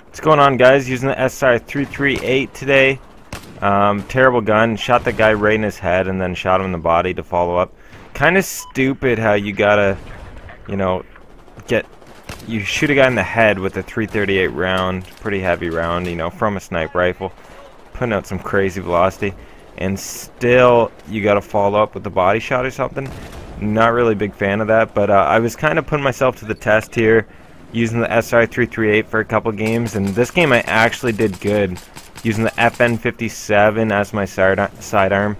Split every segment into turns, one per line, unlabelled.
What's going on, guys? Using the SR338 today. Terrible gun. Shot the guy right in his head and then shot him in the body to follow up. Kind of stupid how you gotta, you shoot a guy in the head with a 338 round, pretty heavy round, from a sniper rifle, putting out some crazy velocity, and still you gotta follow up with the body shot or something. Not really a big fan of that, but I was kind of putting myself to the test here, using the SR338 for a couple games, and this game I actually did good, using the FN57 as my sidearm.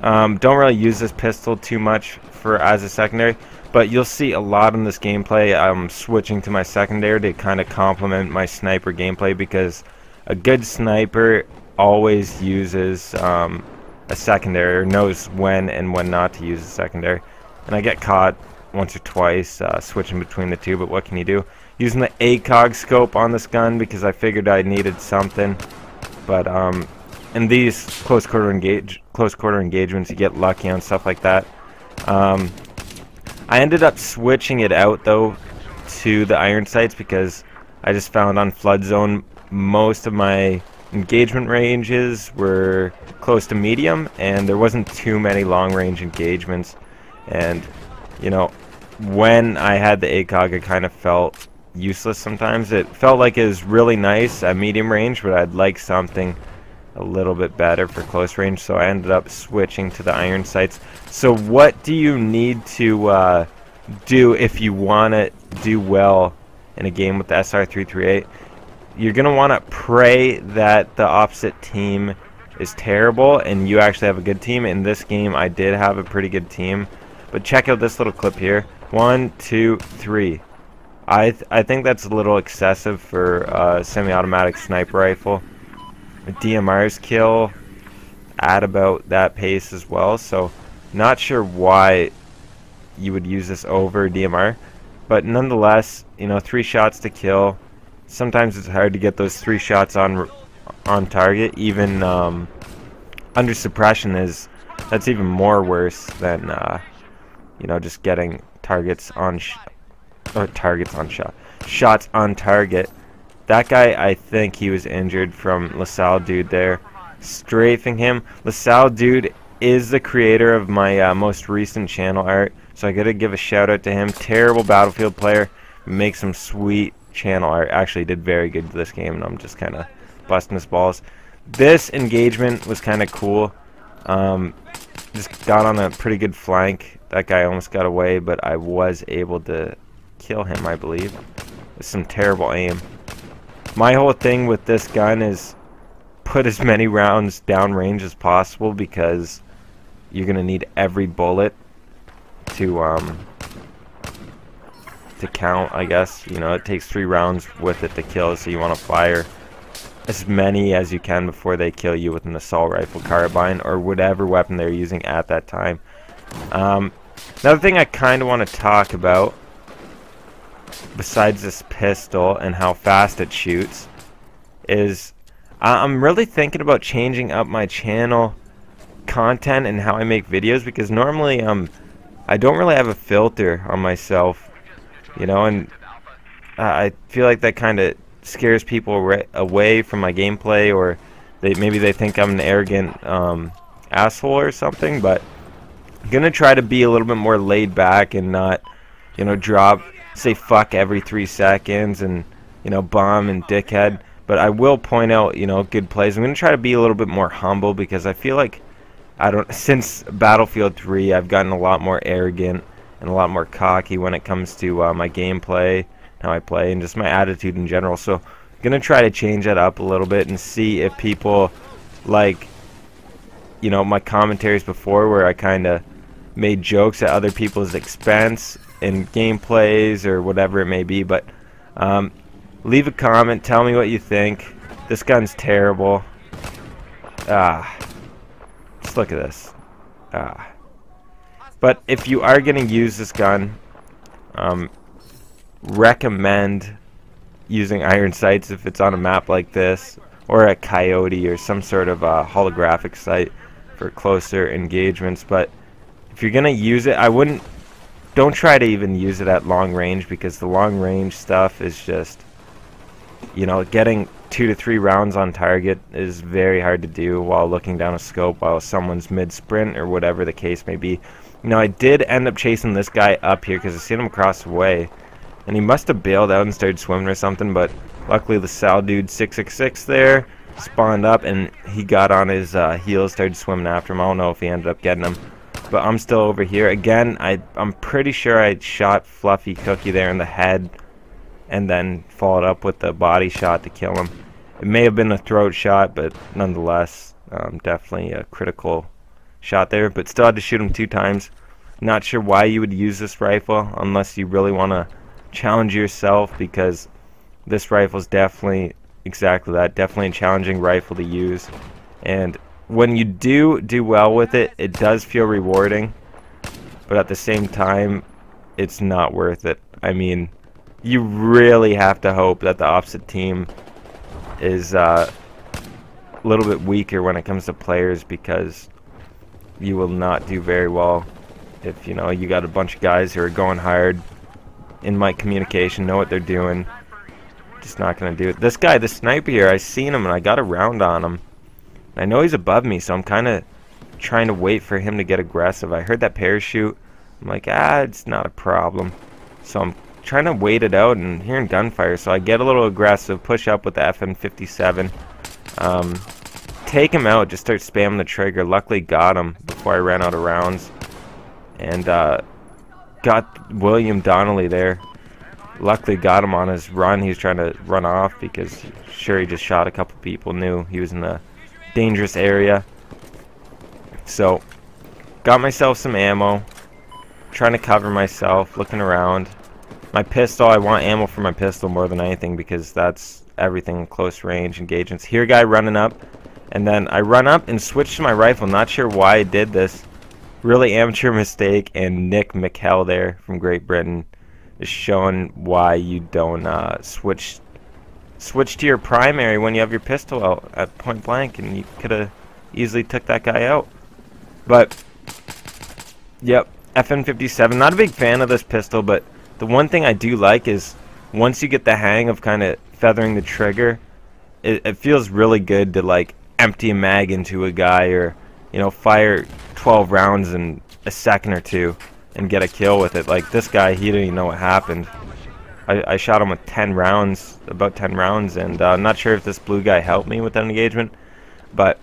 Don't really use this pistol too much as a secondary, but you'll see a lot in this gameplay. I'm switching to my secondary to kind of complement my sniper gameplay, because a good sniper always uses a secondary, or knows when and when not to use a secondary. And I get caught once or twice switching between the two, but what can you do? Using the ACOG scope on this gun because I figured I needed something. But in these close quarter engagements, you get lucky on stuff like that. I ended up switching it out though to the iron sights, because I just found on flood zone most of my engagement ranges were close to medium, and there wasn't too many long range engagements. And when I had the ACOG, I kind of felt useless sometimes. It felt like it was really nice at medium range, but I'd like something a little bit better for close range, so I ended up switching to the iron sights. So what do you need to do if you want to do well in a game with the SR338? You're going to want to pray that the opposite team is terrible and you actually have a good team. In this game I did have a pretty good team, but check out this little clip here. 1, 2, 3. I think that's a little excessive for a semi-automatic sniper rifle. DMRs kill at about that pace as well, so not sure why you would use this over DMR, but nonetheless, 3 shots to kill. Sometimes it's hard to get those 3 shots on target. Even under suppression that's even more worse than just getting shots on target. That guy, I think he was injured from LaSalle dude there, strafing him. LaSalle dude is the creator of my most recent channel art, so I gotta give a shout out to him. Terrible Battlefield player, makes some sweet channel art. Actually did very good this game, and I'm just kind of busting his balls. This engagement was kind of cool. Just got on a pretty good flank. That guy almost got away, but I was able to kill him, I believe, with some terrible aim. My whole thing with this gun is put as many rounds downrange as possible, because you're gonna need every bullet to count, I guess. It takes 3 rounds with it to kill, so you want to fire as many as you can before they kill you with an assault rifle, carbine, or whatever weapon they're using at that time. Another thing I kind of want to talk about, besides this pistol and how fast it shoots, is I'm really thinking about changing up my channel content and how I make videos, because normally I don't really have a filter on myself, and I feel like that kind of scares people away from my gameplay, or maybe they think I'm an arrogant asshole or something. But I'm gonna try to be a little bit more laid back and not say fuck every 3 seconds and bomb and dickhead. But I will point out good plays. I'm gonna try to be a little bit more humble, because I feel like since Battlefield 3 I've gotten a lot more arrogant and a lot more cocky when it comes to my gameplay, how I play, and just my attitude in general. So I'm gonna try to change that up a little bit and see if people like my commentaries before, where I kind of made jokes at other people's expense in gameplays or whatever it may be. But leave a comment, tell me what you think. This gun's terrible. Just look at this. But if you are going to use this gun, recommend using iron sights if it's on a map like this, or a coyote, or some sort of holographic sight for closer engagements. But if you're going to use it, don't try to even use it at long range, because the long range stuff is just you know, getting 2 to 3 rounds on target is very hard to do while looking down a scope while someone's mid-sprint or whatever the case may be. You know, I did end up chasing this guy up here because I seen him across the way, and he must have bailed out and started swimming or something, but luckily the Sal dude 666 there spawned up, and he got on his heels, started swimming after him. I don't know if he ended up getting him, but I'm still over here. Again, I'm pretty sure I shot Fluffy Cookie there in the head and then followed up with the body shot to kill him. It may have been a throat shot, but nonetheless, definitely a critical shot there, but still had to shoot him 2 times. Not sure why you would use this rifle unless you really want to challenge yourself, because this rifle is definitely exactly that, definitely a challenging rifle to use, and when you do well with it, it does feel rewarding, but at the same time, it's not worth it. I mean, you really have to hope that the opposite team is a little bit weaker when it comes to players, because you will not do very well if, you know, you got a bunch of guys who are going hard, in mic communication, know what they're doing. Just not going to do it. This guy, the sniper here, I seen him and I got a round on him. I know he's above me, so I'm kind of trying to wait for him to get aggressive. I heard that parachute. I'm like, it's not a problem. So I'm trying to wait it out and hearing gunfire. So I get a little aggressive, push up with the FN57. Take him out, just start spamming the trigger. Luckily got him before I ran out of rounds. And got William Donnelly there. Luckily got him on his run. He was trying to run off because sure, he just shot a couple people, knew he was in a dangerous area. So got myself some ammo, trying to cover myself, looking around. My pistol, I want ammo for my pistol more than anything because that's everything, close range engagements. Here, guy running up, and then I run up and switch to my rifle. Not sure why I did this. Really amateur mistake, and Nick McHell there from Great Britain is showing why you don't switch to your primary when you have your pistol out at point blank, and you could have easily took that guy out. But yep, FN57, not a big fan of this pistol, but the one thing I do like is once you get the hang of kind of feathering the trigger, it feels really good to like empty a mag into a guy, or you know, fire 12 rounds in a second or two and get a kill with it. Like this guy, he didn't even know what happened. I shot him with 10 rounds, about 10 rounds, and I'm not sure if this blue guy helped me with that engagement. But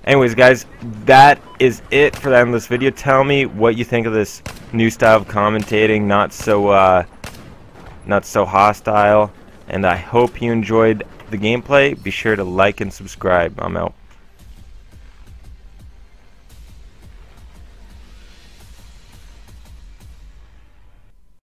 anyways, guys, that is it for the end of this video. Tell me what you think of this new style of commentating, not so hostile, and I hope you enjoyed the gameplay. Be sure to like and subscribe. I'm out.